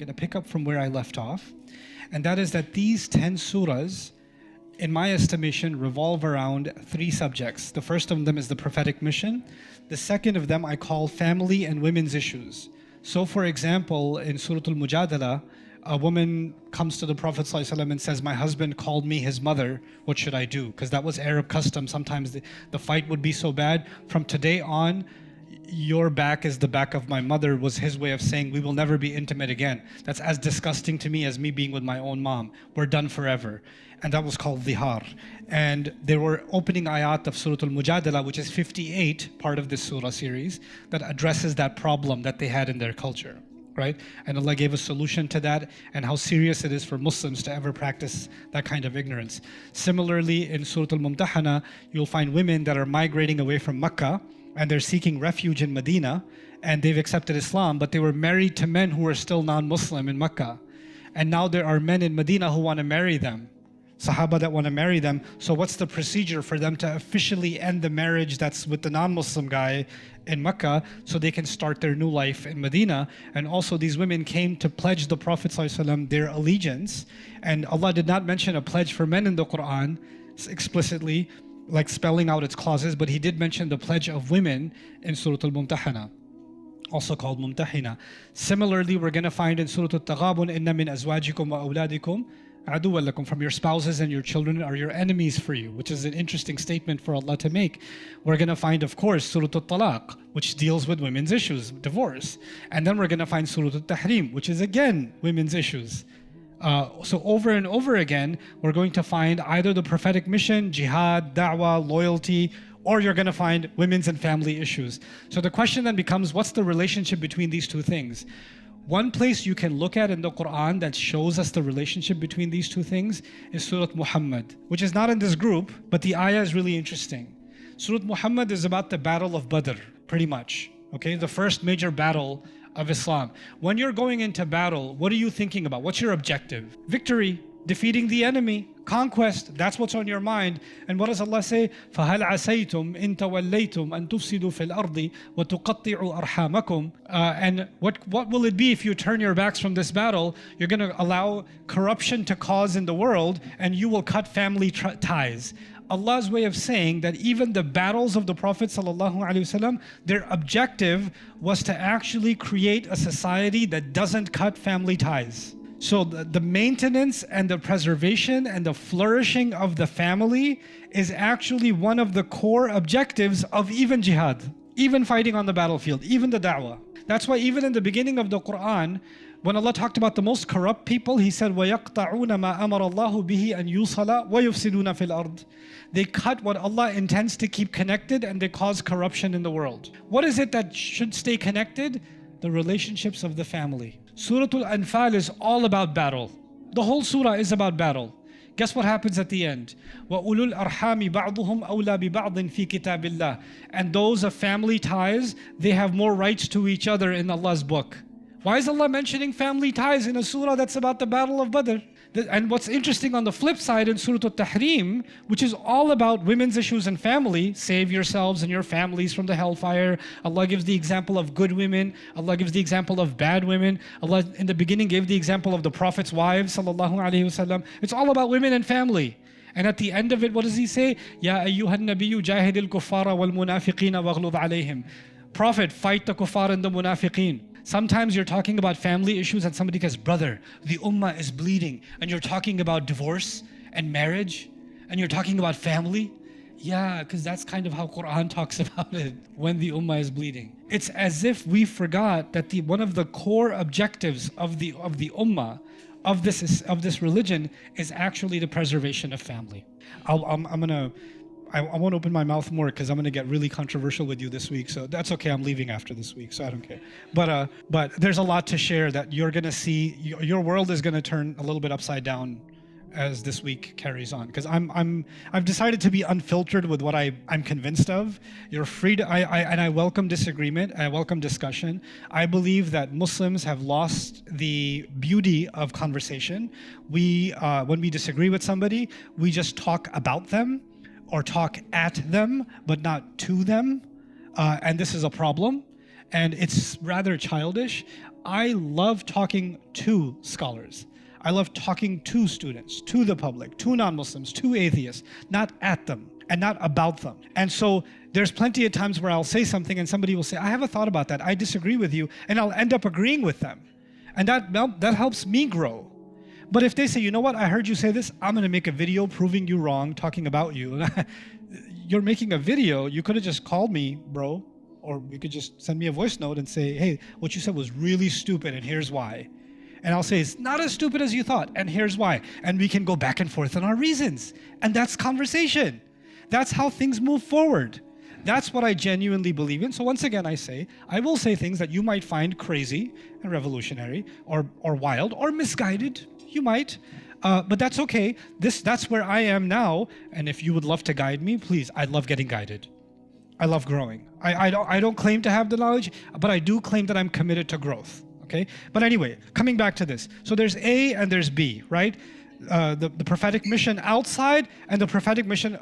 going to pick up from where I left off. And that is that these 10 surahs, in my estimation, revolve around 3 subjects. The first of them is the prophetic mission. The second of them I call family and women's issues. So for example, in Surah Al-Mujadala, a woman comes to the Prophet ﷺ and says, my husband called me his mother, what should I do? Because that was Arab custom. Sometimes the fight would be so bad. From today on, your back is the back of my mother, was his way of saying we will never be intimate again. That's as disgusting to me as me being with my own mom. We're done forever. And that was called Zihar. And there were opening ayat of Surah Al-Mujadala, which is 58, part of this surah series, that addresses that problem that they had in their culture. Right? And Allah gave a solution to that and how serious it is for Muslims to ever practice that kind of ignorance. Similarly, in Surah Al-Mumtahana, you'll find women that are migrating away from Makkah and they're seeking refuge in Medina and they've accepted Islam, but they were married to men who were still non-Muslim in Makkah. And now there are men in Medina who want to marry them. Sahaba that want to marry them. So what's the procedure for them to officially end the marriage that's with the non-Muslim guy in Mecca so they can start their new life in Medina? And also these women came to pledge the Prophet ﷺ their allegiance. And Allah did not mention a pledge for men in the Quran explicitly, like spelling out its clauses, but He did mention the pledge of women in Surah Al-Mumtahana, also called Mumtahina. Similarly, we're going to find in Surah Al-Taghabun, inna min azwajikum wa awladikum aduwwan lakum, from your spouses and your children are your enemies for you, which is an interesting statement for Allah to make. We're going to find, of course, Surah Al-Talaq, which deals with women's issues, divorce. And then we're going to find Surah Al-Tahrim, which is again women's issues. So over and over again, we're going to find either the prophetic mission, jihad, da'wah, loyalty, or you're going to find women's and family issues. So the question then becomes, what's the relationship between these two things? One place you can look at in the Quran that shows us the relationship between these two things is Surah Muhammad, which is not in this group, but the ayah is really interesting. Surah Muhammad is about the battle of Badr, pretty much. Okay, the first major battle of Islam. When you're going into battle, what are you thinking about? What's your objective? Victory, defeating the enemy, conquest. That's what's on your mind. And what does Allah say? فَهَلْ عَسَيْتُمْ إِن تَوَلَّيْتُمْ أَن تُفْسِدُوا فِي الْأَرْضِ وَتُقَطِّعُوا أَرْحَامَكُمْ. And what will it be if you turn your backs from this battle? You're going to allow corruption to cause in the world and you will cut family ties. Allah's way of saying that even the battles of the Prophet ﷺ, their objective was to actually create a society that doesn't cut family ties. So the maintenance and the preservation and the flourishing of the family is actually one of the core objectives of even jihad, even fighting on the battlefield, even the da'wah. That's why even in the beginning of the Quran, when Allah talked about the most corrupt people, He said, وَيَقْطَعُونَ مَا أَمَرَ اللَّهُ بِهِ أَن يُوصَلَ وَيُفْسِدُونَ فِي الْأَرْضِ. They cut what Allah intends to keep connected and they cause corruption in the world. What is it that should stay connected? The relationships of the family. Surah Al-Anfal is all about battle. The whole surah is about battle. Guess what happens at the end? وَأُولُو الْأَرْحَامِ بَعْضُهُمْ أَوْلَى بِبَعْضٍ فِي كِتَابِ اللَّهِ. And those of family ties, they have more rights to each other in Allah's book. Why is Allah mentioning family ties in a surah that's about the battle of Badr? And what's interesting on the flip side in Surah Al-Tahrim, which is all about women's issues and family, save yourselves and your families from the hellfire. Allah gives the example of good women. Allah gives the example of bad women. Allah in the beginning gave the example of the Prophet's wives, sallallahu alaihi wasallam. It's all about women and family. And at the end of it, what does He say? Ya ayyuhan nabiyyu jahidil kuffara wal munafiqina waghlub alayhim. Prophet, fight the kuffar and the munafiqeen. Sometimes you're talking about family issues and somebody goes, brother, the ummah is bleeding. And you're talking about divorce and marriage and you're talking about family. Yeah, because that's kind of how Quran talks about it when the ummah is bleeding. It's as if we forgot that one of the core objectives of the ummah, of this religion, is actually the preservation of family. I won't open my mouth more because I'm going to get really controversial with you this week. So that's okay. I'm leaving after this week, so I don't care. But there's a lot to share that you're going to see. Your world is going to turn a little bit upside down as this week carries on. Because I've decided to be unfiltered with what I'm convinced of. You're free to. I welcome disagreement. I welcome discussion. I believe that Muslims have lost the beauty of conversation. When we disagree with somebody, we just talk about them or talk at them, but not to them. And this is a problem. And it's rather childish. I love talking to scholars. I love talking to students, to the public, to non-Muslims, to atheists, not at them and not about them. And so there's plenty of times where I'll say something and somebody will say, I have a thought about that, I disagree with you, and I'll end up agreeing with them. And that helps me grow. But if they say, you know what, I heard you say this, I'm gonna make a video proving you wrong, talking about you. You're making a video, you could have just called me, bro, or you could just send me a voice note and say, hey, what you said was really stupid and here's why. And I'll say, it's not as stupid as you thought and here's why. And we can go back and forth on our reasons. And that's conversation. That's how things move forward. That's what I genuinely believe in. So once again, I say, I will say things that you might find crazy and revolutionary or wild or misguided. You might, but that's okay. That's where I am now. And if you would love to guide me, please, I love getting guided. I love growing. I don't claim to have the knowledge, but I do claim that I'm committed to growth. Okay. But anyway, coming back to this. So there's A and there's B, right? The prophetic mission outside and the prophetic mission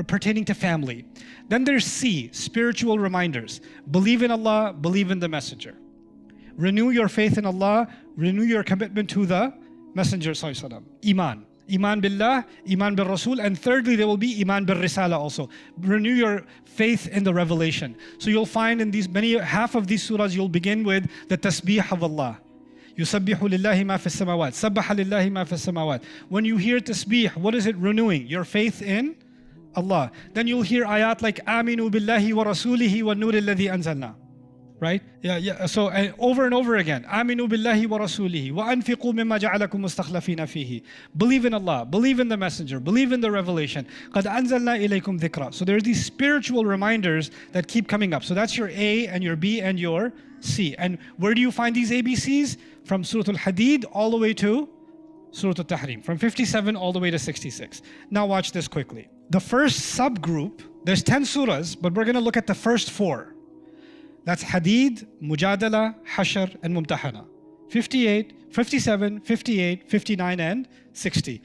pertaining to family. Then there's C, spiritual reminders. Believe in Allah, believe in the messenger. Renew your faith in Allah, renew your commitment to the Messenger Sallallahu Alaihi Wasallam. Iman. Iman billah, Iman bil Rasul, and thirdly there will be Iman bil Risala also. Renew your faith in the revelation. So you'll find in these half of these surahs you'll begin with the tasbih of Allah. يُسَبِّحُ لِلَّهِ مَا فِي السَّمَاوَاتِ سَبَّحَ لِلَّهِ مَا فِي السَّمَاوَاتِ. When you hear tasbih, what is it renewing? Your faith in Allah. Then you'll hear ayat like آمِنُوا بِاللَّهِ وَرَسُولِهِ وَالنُّورِ الَّذِي أَنزَلْنَا. Right? Yeah. So over and over again. آمِنُوا بِاللَّهِ وَرَسُولِهِ وَأَنْفِقُوا مِمَّا جَعَلَكُمْ مُسْتَخْلَفِينَ فِيهِ. Believe in Allah, believe in the messenger, believe in the revelation. قَدْ أَنزَلْنَا إِلَيْكُمْ ذِكْرًا. So there are these spiritual reminders that keep coming up. So that's your A and your B and your C. And where do you find these ABCs? From Surah Al-Hadid all the way to Surah Al-Tahrim. From 57 all the way to 66. Now watch this quickly. The first subgroup, there's 10 surahs, but we're going to look at the first 4. That's Hadid, Mujadala, Hashr, and Mumtahana. 58, 57, 58, 59, and 60.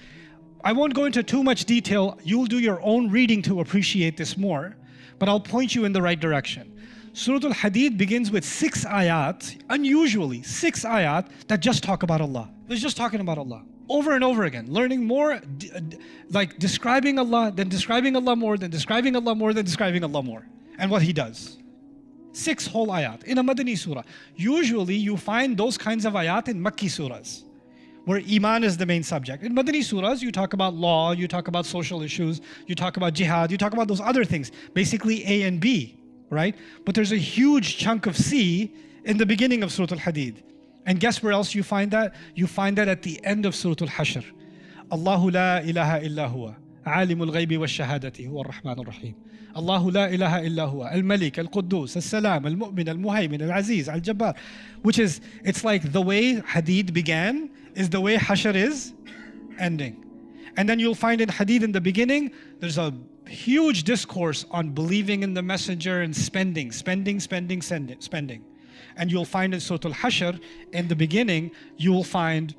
I won't go into too much detail. You'll do your own reading to appreciate this more, but I'll point you in the right direction. Surah Al-Hadid begins with 6 ayat, unusually 6 ayat that just talk about Allah. It's just talking about Allah. Over and over again, learning more, like describing Allah, then describing Allah more, then describing Allah more, then describing Allah more, and what He does. 6 whole ayat in a Madani surah. Usually you find those kinds of ayat in Makki surahs, where Iman is the main subject. In Madani surahs, you talk about law, you talk about social issues, you talk about jihad, you talk about those other things, basically A and B, right? But there's a huge chunk of C in the beginning of Surah Al-Hadid. And guess where else you find that? You find that at the end of Surah Al-Hashr. Allahu la ilaha illa huwa, alimul ghaybi wa shahadati, huwa ar-Rahman ar-Rahim. Allahu la ilaha illa huwa, al-Malik, al-Quddus, al-Salam, al-Mu'min, al-Muhaymin, al-Aziz, al-Jabbar. Which is, it's like the way Hadid began is the way Hashr is ending. And then you'll find in Hadid in the beginning, there's a huge discourse on believing in the messenger and spending. And you'll find in Surah Al-Hashr, in the beginning, you will find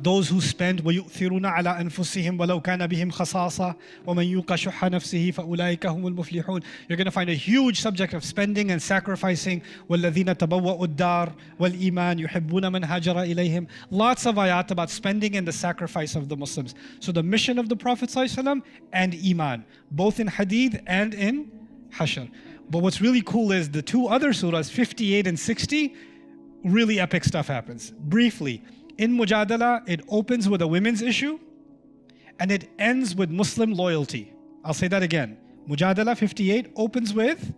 those who spend وَيُؤْثِرُونَ عَلَىٰ أَنفُسِهِمْ وَلَوْ كَانَ بِهِمْ خَصَاصَةٌ وَمَنْ يُوقَ شُحَّ نَفْسِهِ فَأُولَٰئِكَ هُمُ الْمُفْلِحُونَ. You're going to find a huge subject of spending and sacrificing. وَالَّذِينَ تَبَوَّأُوا الدَّارَ وَالْإِيمَانَ يُحِبُّونَ مَنْ هَاجَرَ إِلَيْهِمْ. Lots of ayat about spending and the sacrifice of the Muslims. So the mission of the Prophet ﷺ and Iman, both in Hadid and in Hashr. But what's really cool is the 2 other surahs, 58 and 60, really epic stuff happens. Briefly, in Mujadala, it opens with a women's issue and it ends with Muslim loyalty. I'll say that again. Mujadala 58 opens with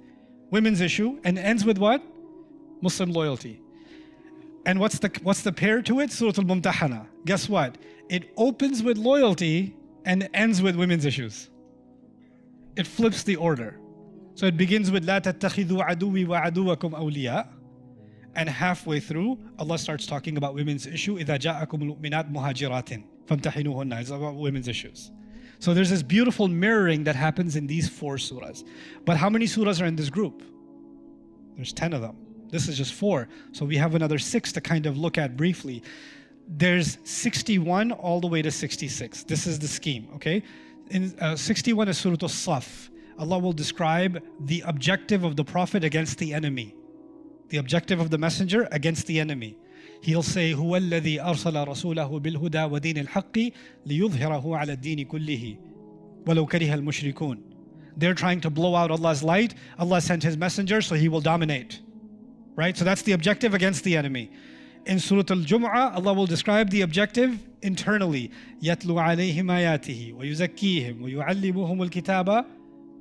women's issue and ends with what? Muslim loyalty. And what's the pair to it? Surah Al-Mumtahana. Guess what? It opens with loyalty and ends with women's issues. It flips the order. So it begins with لا تتخذوا عدوي وعدوكم أولياء. And halfway through, Allah starts talking about women's issue. إِذَا جَاءَكُمُ الْمُؤْمِنَاتِ مُهَاجِرَاتٍ فَامْتَحِنُوهُنَّ. It's about women's issues. So there's this beautiful mirroring that happens in these 4 surahs. But how many surahs are in this group? There's 10 of them. This is just 4. So we have another 6 to kind of look at briefly. There's 61 all the way to 66. This is the scheme, okay? In 61 is Surah As-Saff. Allah will describe the objective of the Prophet against the enemy. the objective of the messenger against the enemy. He'll say, هو الذي أرسل رسوله بالهدى ودين الحق ليظهره على الدين كله ولو كره المشركون. They're trying to blow out Allah's light. Allah sent His messenger, so He will dominate. Right? So that's the objective against the enemy. In Surah Al-Jum'ah, Allah will describe the objective internally. يَتْلُو عَلَيْهِمْ آيَاتِهِ وَيُزَكِّيهِمْ وَيُعَلِّمُهُمُ الْكِتَابَ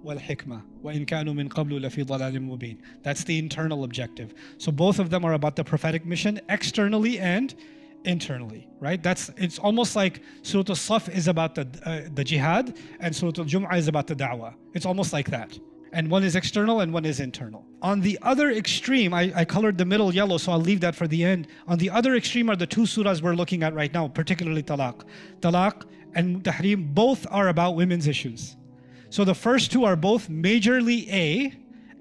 وَالْحِكْمَةِ وَإِنْ كَانُوا مِنْ قَبْلُ لَفِي ضَلَالٍ مُبِينٍ. That's the internal objective. So both of them are about the prophetic mission externally and internally, right? It's almost like Surah Al-Saf is about the Jihad and Surah Al-Jum'ah is about the da'wah. It's almost like that. And one is external and one is internal. On the other extreme, I colored the middle yellow, so I'll leave that for the end. On the other extreme are the two surahs we're looking at right now, particularly Talaq. Talaq and Tahrim both are about women's issues. So the first two are both majorly A,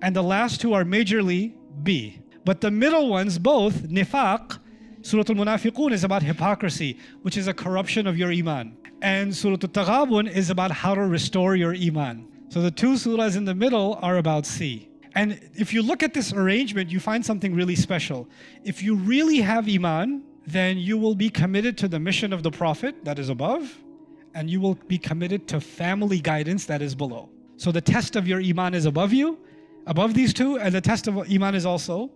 and the last two are majorly B. But the middle ones, both, Nifaq, Surah Al-Munafiqun is about hypocrisy, which is a corruption of your iman. And Surah Al-Taghabun is about how to restore your iman. So the two surahs in the middle are about C. And if you look at this arrangement, you find something really special. If you really have iman, then you will be committed to the mission of the Prophet that is above, and you will be committed to family guidance that is below. So the test of your iman is above you, above these two, and the test of iman is also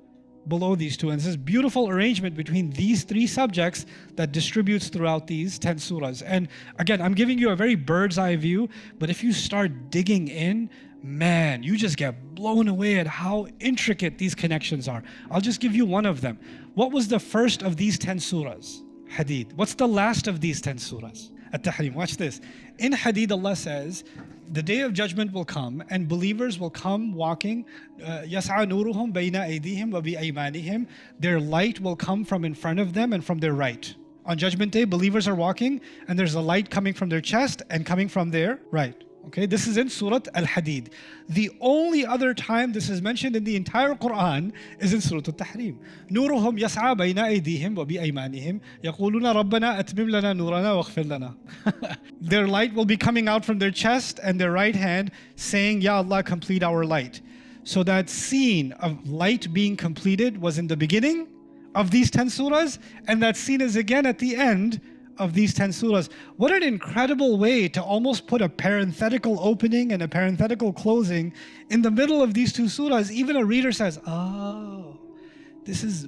below these two. And this is beautiful arrangement between these three subjects that distributes throughout these 10 surahs. And again, I'm giving you a very bird's eye view, but if you start digging in, man, you just get blown away at how intricate these connections are. I'll just give you one of them. What was the first of these 10 surahs? Hadid. What's the last of these 10 surahs? At-Tahrim. Watch this. In Hadid, Allah says, the day of judgment will come and believers will come walking. يَسْعَى نُورُهُمْ بَيْنَ أَيْدِيهِمْ وَبِأَيْمَانِهِمْ. Their light will come from in front of them and from their right. On Judgment Day, believers are walking and there's a light coming from their chest and coming from their right. Okay, this is in Surah Al-Hadid. The only other time this is mentioned in the entire Quran is in Surah Al-Tahrim. نُورُهُمْ يَسْعَى بَيْنَ أَيْدِيهِمْ وَبِأَيْمَانِهِمْ يَقُولُونَ رَبَّنَا أَتْمِمْ لَنَا نُورَنَا وَاغْفِرْ لَنَا. Their light will be coming out from their chest and their right hand saying, Ya Allah, complete our light. So that scene of light being completed was in the beginning of these 10 surahs, and that scene is again at the end of these 10 surahs. What an incredible way to almost put a parenthetical opening and a parenthetical closing in the middle of these two surahs. Even a reader says, oh,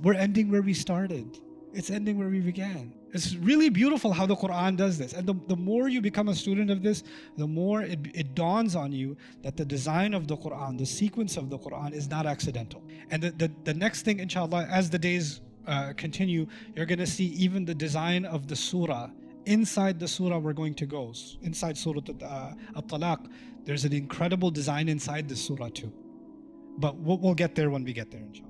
we're ending where we started. It's ending where we began. It's really beautiful how the Quran does this. And the more you become a student of this, the more it dawns on you that the design of the Quran, the sequence of the Quran is not accidental. And the next thing, inshallah, as the days continue, you're going to see even the design of the surah. Inside the surah we're going to go, inside Surah At-Talaq, there's an incredible design inside the surah too. But we'll get there when we get there, inshallah.